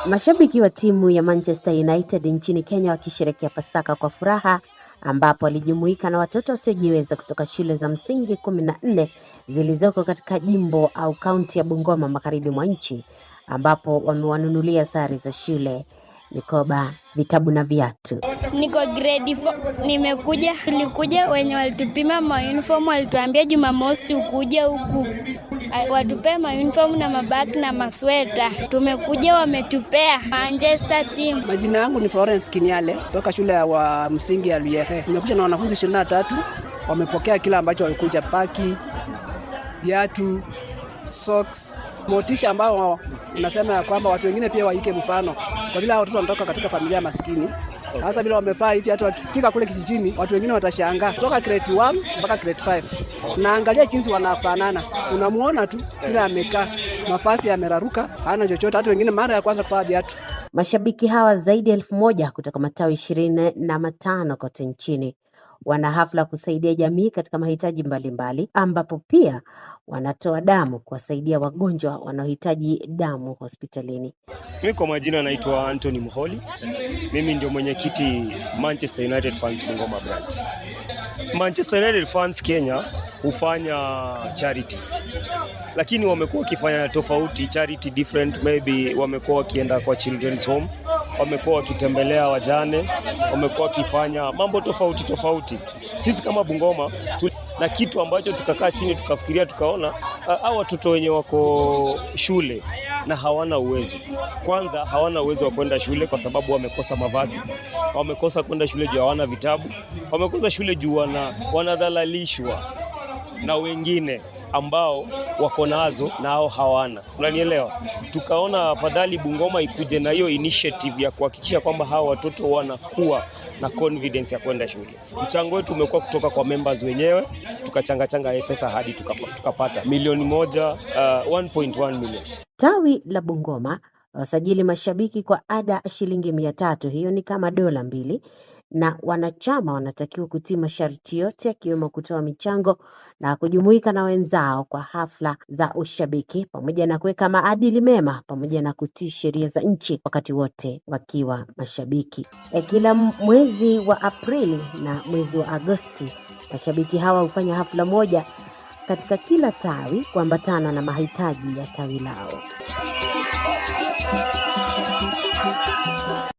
Mashabiki wa timu ya Manchester United nchini Kenya wakisherehekea Pasaka kwa furaha, ambapo walijumuika na watoto wasiojiweza kutoka shule za msingi 14 zilizoko katika jimbo au kaunti ya Bungoma magharibi mwa nchi, ambapo wamewanunulia sare za shule, mikoba, vitabu na viatu. Niko grade 4. Nilikuja wenye walitupima uniform walituambia Jumamosi ukuje huku watupe uniform na mabag na masweta. Tumekuja wametupea Manchester team. Majina yangu ni Florence Kinyale kutoka shule ya msingi ya Luyehe. Nimekuja na wanafunzi 23 wamepokea kila ambacho walikuja: paki, viatu, socks, motisha ambao unasema ya kwamba watu wengine pia waike mfano. Kwa vile watoto wanatoka katika familia maskini. Sasa bila wamefaa hivi hata wakifika kule kijijini watu wengine watashangaa. Kutoka grade 1 mpaka grade 5. Naangalia jinsi wanafanana. Unamuona tu bila amekaa, mafasi yameraruka, hana chochote, hata wengine mara ya kwanza kuvaa viatu. Mashabiki hawa zaidi ya 1000 kutoka matawi 25 kote nchini wana hafla kusaidia jamii katika mahitaji mbalimbali, ambapo pia wanatoa damu kuwasaidia wagonjwa wanaohitaji damu hospitalini. Mimi kwa majina naitwa Anthony Muholi. Mimi ndio mwenyekiti Manchester United Fans Bungoma branch. Manchester United Fans Kenya hufanya charities, lakini wamekuwa wakifanya tofauti, charity different. Maybe wamekuwa wakienda kwa children's home, wamekuwa wakitembelea wajane, wamekuwa wakifanya mambo tofauti. Sisi kama Bungoma na kitu ambacho tukakaa chini tukafikiria, tukaona hao watoto wenye wako shule na hawana uwezo. Kwanza hawana uwezo wa kwenda shule kwa sababu wamekosa mavazi, wamekosa kwenda shule juu hawana vitabu, wamekosa shule juu wanadhalalishwa na wengine ambao wako nazo na hao hawana. Unanielewa? Tukaona afadhali Bungoma ikuje na hiyo initiative ya kuhakikisha kwamba hao watoto wanakuwa na confidence ya kwenda shule. Mchango wetu umekuwa kutoka kwa members wenyewe, tukachanga pesa hadi tukapata milioni 1.1 million. Tawi la Bungoma wasajili mashabiki kwa ada shilingi 300, hiyo ni kama $2, na wanachama wanatakiwa kutii masharti yote yakiwemo kutoa michango na kujumuika na wenzao kwa hafla za ushabiki, pamoja na kuweka maadili mema, pamoja na kutii sheria za nchi wakati wote wakiwa mashabiki. Kila mwezi wa Aprili na mwezi wa Agosti, mashabiki hawa hufanya hafla moja katika kila tawi kuambatana na mahitaji ya tawi lao.